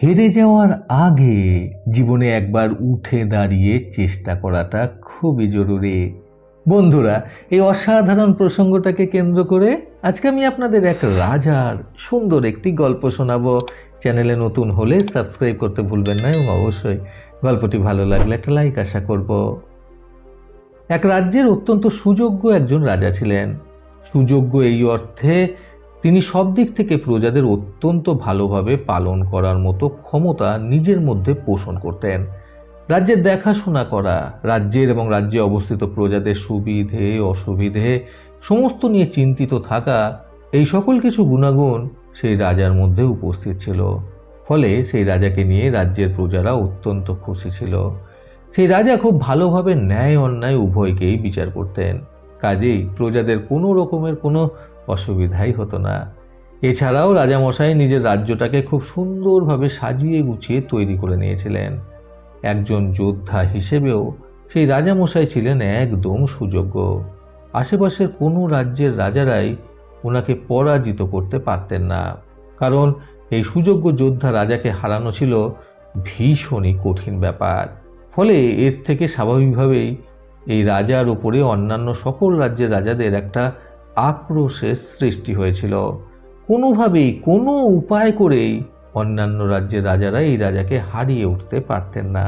হেরে যাওয়ার আগে জীবনে একবার উঠে দাঁড়িয়ে চেষ্টা করাটা খুবই জরুরি। বন্ধুরা, এই অসাধারণ প্রসঙ্গটাকে কেন্দ্র করে আজকে আমি আপনাদের এক রাজার সুন্দর একটি গল্প শোনাবো। চ্যানেলে নতুন হলে সাবস্ক্রাইব করতে ভুলবেন না এবং অবশ্যই গল্পটি ভালো লাগলে একটা লাইক আশা করব। এক রাজ্যের অত্যন্ত সুযোগ্য একজন রাজা ছিলেন। সুযোগ্য এই অর্থে তিনি সব দিক থেকে প্রজাদের অত্যন্ত ভালোভাবে পালন করার মতো ক্ষমতা নিজের মধ্যে পোষণ করতেন। রাজ্যের দেখাশোনা করা, রাজ্যের এবং রাজ্যে অবস্থিত প্রজাদের সুবিধে অসুবিধে সমস্ত নিয়ে চিন্তিত থাকা, এই সকল কিছু গুণাগুণ সেই রাজার মধ্যে উপস্থিত ছিল। ফলে সেই রাজাকে নিয়ে রাজ্যের প্রজারা অত্যন্ত খুশি ছিল। সেই রাজা খুব ভালোভাবে ন্যায় অন্যায় উভয়কেই বিচার করতেন। কাজেই প্রজাদের কোনো রকমের কোনো অসুবিধাই হতো না। এছাড়াও রাজামশাই নিজের রাজ্যটাকে খুব সুন্দরভাবে সাজিয়ে গুছিয়ে তৈরি করে নিয়েছিলেন। একজন যোদ্ধা হিসেবেও সেই রাজামশাই ছিলেন একদম সুযোগ্য। আশেপাশের কোনো রাজ্যের রাজারাই ওনাকে পরাজিত করতে পারতেন না, কারণ এই সুযোগ্য যোদ্ধা রাজাকে হারানো ছিল ভীষণই কঠিন ব্যাপার। ফলে এর থেকে স্বাভাবিকভাবেই এই রাজার উপরে অন্যান্য সকল রাজ্যের রাজাদের একটা আক্রোশের সৃষ্টি হয়েছিল। কোনোভাবেই কোনো উপায় করেই অন্যান্য রাজ্যের রাজারা এই রাজাকে হারিয়ে উঠতে পারতেন না।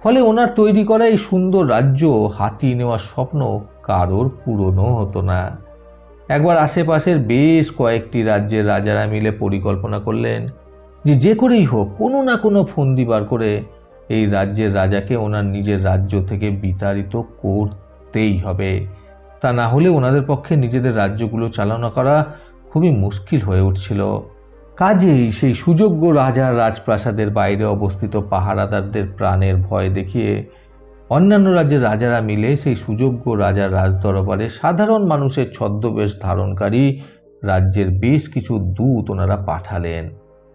ফলে ওনার তৈরি করা এই সুন্দর রাজ্য হাতিয়ে নেওয়ার স্বপ্ন কারোর পূরণও হতো না। একবার আশেপাশের বেশ কয়েকটি রাজ্যের রাজারা মিলে পরিকল্পনা করলেন যে করেই হোক কোনো না কোনো ফন্দি বার করে এই রাজ্যের রাজাকে ওনার নিজের রাজ্য থেকে বিতাড়িত করতেই হবে। তা না হলে ওনাদের পক্ষে নিজেদের রাজ্যগুলো চালনা করা খুবই মুশকিল হয়ে উঠছিল। কাজেই সেই সুযোগ্য রাজার রাজপ্রাসাদের বাইরে অবস্থিত পাহারাদারদের প্রাণের ভয় দেখিয়ে অন্যান্য রাজ্যের রাজারা মিলে সেই সুযোগ্য রাজার রাজদরবারে সাধারণ মানুষের ছদ্মবেশ ধারণকারী রাজ্যের বেশ কিছু দূত ওনারা পাঠালেন।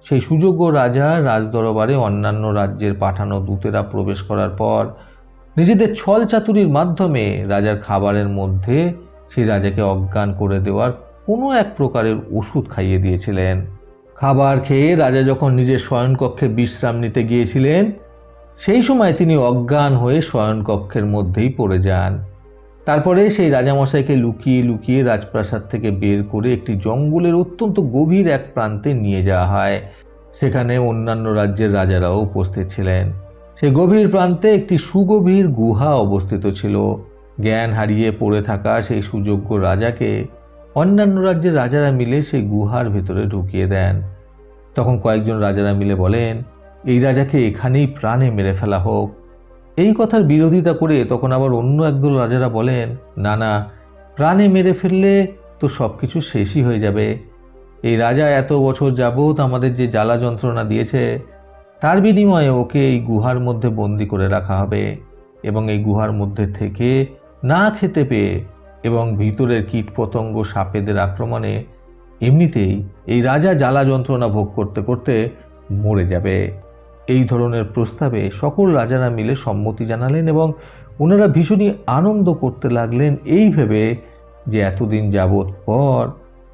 সেই সুযোগ্য রাজা রাজদরবারে অন্যান্য রাজ্যের পাঠানো দূতেরা প্রবেশ করার পর নিজেদের ছল চাতুরির মাধ্যমে রাজার খাবারের মধ্যে সেই রাজাকে অজ্ঞান করে দেওয়ার কোনো এক প্রকারের ওষুধ খাইয়ে দিয়েছিলেন। খাবার খেয়ে রাজা যখন নিজের শয়নকক্ষে বিশ্রাম নিতে গিয়েছিলেন, সেই সময় তিনি অজ্ঞান হয়ে শয়নকক্ষের মধ্যেই পড়ে যান। তারপরে সেই রাজামশাইকে লুকিয়ে লুকিয়ে রাজপ্রাসাদ থেকে বের করে একটি জঙ্গলের অত্যন্ত গভীর এক প্রান্তে নিয়ে যাওয়া হয়। সেখানে অন্যান্য রাজ্যের রাজারাও উপস্থিত ছিলেন। সেই গভীর প্রান্তে একটি সুগভীর গুহা অবস্থিত ছিল। জ্ঞান হারিয়ে পড়ে থাকা সেই সুযোগ্য রাজাকে অন্যান্য রাজ্যের রাজারা মিলে সেই গুহার ভেতরে ঢুকিয়ে দেন। তখন কয়েকজন রাজারা মিলে বলেন, এই রাজাকে এখানেই প্রাণে মেরে ফেলা হোক। এই কথার বিরোধিতা করে তখন আবার অন্য একদল রাজারা বলেন, না না, প্রাণে মেরে ফেললে তো সব কিছু শেষই হয়ে যাবে। এই রাজা এত বছর যাবৎ আমাদের যে জ্বালা যন্ত্রণা দিয়েছে, তার বিনিময়ে ওকে এই গুহার মধ্যে বন্দি করে রাখা হবে এবং এই গুহার মধ্যে থেকে না খেতে পেয়ে এবং ভিতরের কীটপতঙ্গ সাপেদের আক্রমণে এমনিতেই এই রাজা জ্বালা যন্ত্রণা ভোগ করতে করতে মরে যাবে। এই ধরনের প্রস্তাবে সকল রাজারা মিলে সম্মতি জানালেন এবং ওনারা ভীষণই আনন্দ করতে লাগলেন এই ভেবে যে এতদিন যাবৎ পর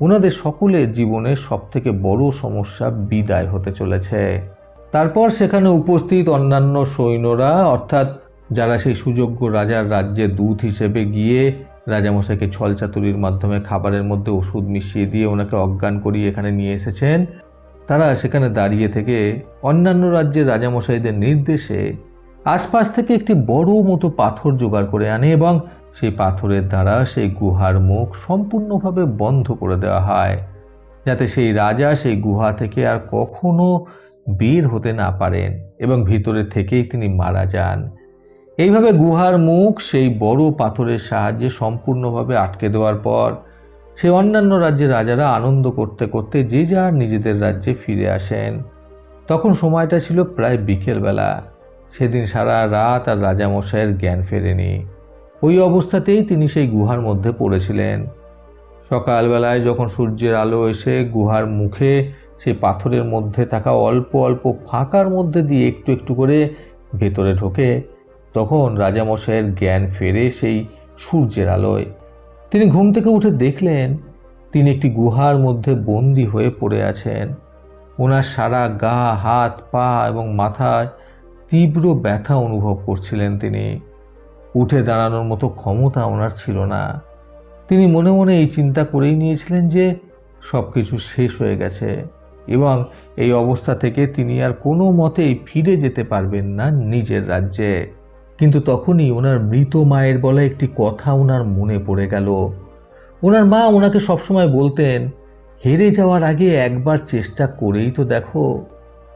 ওনাদের সকলের জীবনের সবথেকে বড় সমস্যা বিদায় হতে চলেছে। তারপর সেখানে উপস্থিত অন্যান্য সৈন্যরা, অর্থাৎ যারা সেই সুযোগ্য রাজার রাজ্যে দূত হিসেবে গিয়ে রাজামশাইকে ছলচাতুরির মাধ্যমে খাবারের মধ্যে ওষুধ মিশিয়ে দিয়ে ওনাকে অজ্ঞান করিয়ে এখানে নিয়ে এসেছেন, তারা সেখানে দাঁড়িয়ে থেকে অন্যান্য রাজ্যের রাজামশাইদের নির্দেশে আশপাশ থেকে একটি বড় মতো পাথর জোগাড় করে আনে এবং সেই পাথরের দ্বারা সেই গুহার মুখ সম্পূর্ণভাবে বন্ধ করে দেওয়া হয়, যাতে সেই রাজা সেই গুহা থেকে আর কখনো বের হতে না পারেন এবং ভিতরে থেকেই তিনি মারা যান। এইভাবে গুহার মুখ সেই বড় পাথরের সাহায্যে সম্পূর্ণভাবে আটকে দেওয়ার পর সেই অন্যান্য রাজ্যের রাজারা আনন্দ করতে করতে যে যার নিজেদের রাজ্যে ফিরে আসেন। তখন সময়টা ছিল প্রায় বিকেলবেলা। সেদিন সারা রাত আর রাজামশাইয়ের জ্ঞান ফেরেনি। ওই অবস্থাতেই তিনি সেই গুহার মধ্যে পড়েছিলেন। সকালবেলায় যখন সূর্যের আলো এসে গুহার মুখে সেই পাথরের মধ্যে থাকা অল্প অল্প ফাঁকার মধ্যে দিয়ে একটু একটু করে ভেতরে ঢোকে, তখন রাজামশাইয়ের জ্ঞান ফেরে সেই সূর্যের আলোয়। তিনি ঘুম থেকে উঠে দেখলেন তিনি একটি গুহার মধ্যে বন্দী হয়ে পড়ে আছেন। ওনার সারা গা, হাত, পা এবং মাথায় তীব্র ব্যথা অনুভব করছিলেন তিনি। উঠে দাঁড়ানোর মতো ক্ষমতা ওনার ছিল না। তিনি মনে মনে এই চিন্তা করেই নিয়েছিলেন যে সব কিছু শেষ হয়ে গেছে এবং এই অবস্থা থেকে তিনি আর কোনো মতেই ফিরে যেতে পারবেন না নিজের রাজ্যে। কিন্তু তখনই ওনার মৃত মায়ের বলা একটি কথা ওনার মনে পড়ে গেল। ওনার মা ওনাকে সবসময় বলতেন, হেরে যাওয়ার আগে একবার চেষ্টা করেই তো দেখো,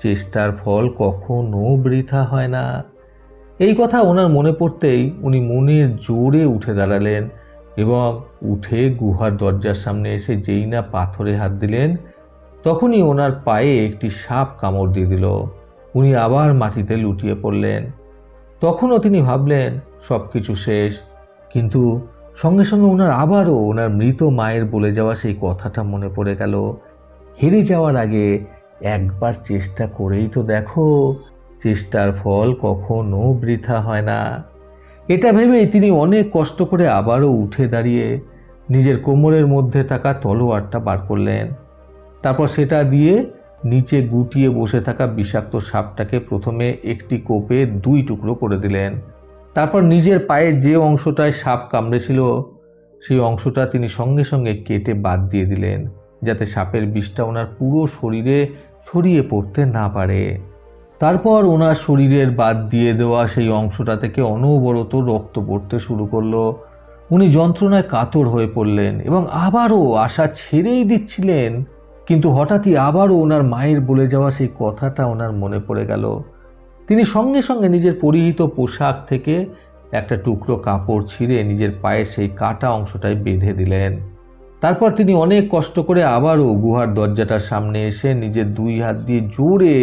চেষ্টার ফল কখনো বৃথা হয় না। এই কথা ওনার মনে পড়তেই উনি মনের জোরে উঠে দাঁড়ালেন এবং উঠে গুহার দরজার সামনে এসে যেই না পাথরে হাত দিলেন, তখনই ওনার পায়ে একটি সাপ কামড় দিয়ে দিল। উনি আবার মাটিতে লুটিয়ে পড়লেন। তখনও তিনি ভাবলেন সব কিছু শেষ, কিন্তু সঙ্গে সঙ্গে ওনার আবারও ওনার মৃত মায়ের বলে যাওয়া সেই কথাটা মনে পড়ে গেল, হেরে যাওয়ার আগে একবার চেষ্টা করেই তো দেখো, চেষ্টার ফল কখনো বৃথা হয় না। এটা ভেবেই তিনি অনেক কষ্ট করে আবারও উঠে দাঁড়িয়ে নিজের কোমরের মধ্যে থাকা তলোয়ারটা বার করলেন। তারপর সেটা দিয়ে নিচে গুটিয়ে বসে থাকা বিষাক্ত সাপটাকে প্রথমে একটি কোপে 2 টুকরো করে দিলেন। তারপর নিজের পায়ের যে অংশটায় সাপ কামড়েছিল সেই অংশটা তিনি সঙ্গে সঙ্গে কেটে বাদ দিয়ে দিলেন, যাতে সাপের বিষটা ওনার পুরো শরীরে ছড়িয়ে পড়তে না পারে। তারপর ওনার শরীরের বাদ দিয়ে দেওয়া সেই অংশটা থেকে অনবরত রক্ত পড়তে শুরু করলো। উনি যন্ত্রণায় কাতর হয়ে পড়লেন এবং আবারও আশা ছেড়েই দিচ্ছিলেন, কিন্তু হঠাৎই আবারও ওনার মায়ের বলে যাওয়া সেই কথাটা ওনার মনে পড়ে গেল। তিনি সঙ্গে সঙ্গে নিজের পরিহিত পোশাক থেকে একটা টুকরো কাপড় ছিঁড়ে নিজের পায়ের সেই কাটা অংশটায় বেঁধে দিলেন। তারপর তিনি অনেক কষ্ট করে আবারও গুহার দরজাটার সামনে এসে নিজের 2 হাত দিয়ে জোরে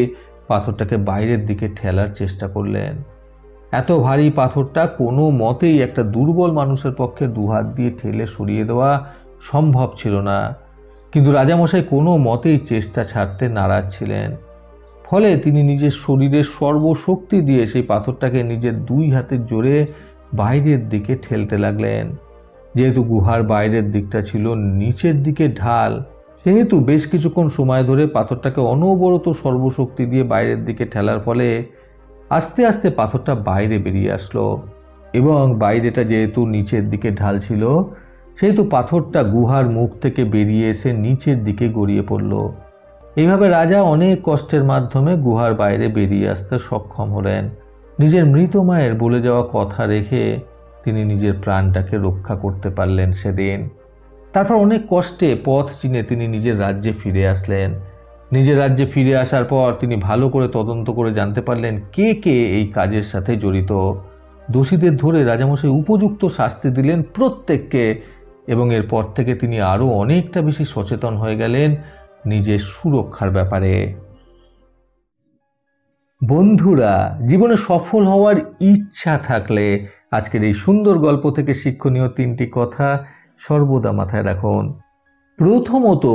পাথরটাকে বাইরের দিকে ঠেলার চেষ্টা করলেন। এত ভারী পাথরটা কোনো মতেই একটা দুর্বল মানুষের পক্ষে 2 হাত দিয়ে ঠেলে সরিয়ে দেওয়া সম্ভব ছিল না, কিন্তু রাজামশাই কোনো মতেই চেষ্টা ছাড়তে নারাজ ছিলেন। ফলে তিনি নিজের শরীরের সর্বশক্তি দিয়ে সেই পাথরটাকে নিজের 2 হাতের জোরে বাইরের দিকে ঠেলতে লাগলেন। যেহেতু গুহার বাইরের দিকটা ছিল নিচের দিকে ঢাল, সেহেতু বেশ কিছুক্ষণ সময় ধরে পাথরটাকে অনবরত সর্বশক্তি দিয়ে বাইরের দিকে ঠেলার ফলে আস্তে আস্তে পাথরটা বাইরে বেরিয়ে আসলো এবং বাইরেটা যেহেতু নিচের দিকে ঢাল ছিল, সেহেতু পাথরটা গুহার মুখ থেকে বেরিয়ে এসে নিচের দিকে গড়িয়ে পড়ল। এইভাবে রাজা অনেক কষ্টের মাধ্যমে গুহার বাইরে বেরিয়ে আসতে সক্ষম হলেন। নিজের মৃত মায়ের বলে যাওয়া কথা রেখে তিনি নিজের প্রাণটাকে রক্ষা করতে পারলেন সেদিন। তারপর অনেক কষ্টে পথ চিনে তিনি নিজের রাজ্যে ফিরে আসলেন। নিজের রাজ্যে ফিরে আসার পর তিনি ভালো করে তদন্ত করে জানতে পারলেন কে কে এই কাজের সাথে জড়িত। দোষীদের ধরে রাজামশাই উপযুক্ত শাস্তি দিলেন প্রত্যেককে এবং এরপর থেকে তিনি আরও অনেকটা বেশি সচেতন হয়ে গেলেন নিজের সুরক্ষার ব্যাপারে। বন্ধুরা, জীবনে সফল হওয়ার ইচ্ছা থাকলে আজকের এই সুন্দর গল্প থেকে শিক্ষণীয় 3টি কথা সর্বদা মাথায় রাখুন। প্রথমত,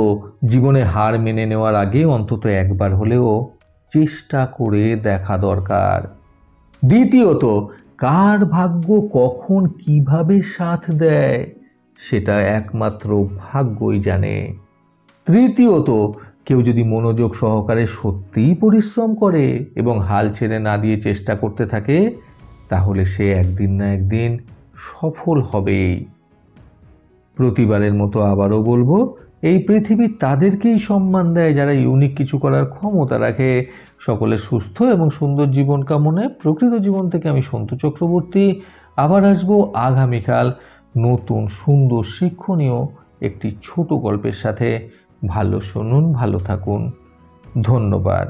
জীবনে হার মেনে নেওয়ার আগে অন্তত একবার হলেও চেষ্টা করে দেখা দরকার। দ্বিতীয়ত, কার ভাগ্য কখন কিভাবে সাথ দেয় সেটা একমাত্র ভাগ্যই জানে। তৃতীয়ত, কেউ যদি মনোযোগ সহকারে সত্যিই পরিশ্রম করে এবং হাল ছেড়ে না দিয়ে চেষ্টা করতে থাকে, তাহলে সে একদিন না একদিন সফল হবেই। প্রতিবারের মতো আবারও বলবো, এই পৃথিবী তাদেরকেই সম্মান দেয় যারা ইউনিক কিছু করার ক্ষমতা রাখে। সকলে সুস্থ এবং সুন্দর জীবন কামনায় প্রকৃত জীবন থেকে আমি সন্তু চক্রবর্তী আবার আসবো আগামীকাল নতুন সুন্দর শিক্ষণীয় একটি ছোট গল্পের সাথে। ভালো শুনুন, ভালো থাকুন। ধন্যবাদ।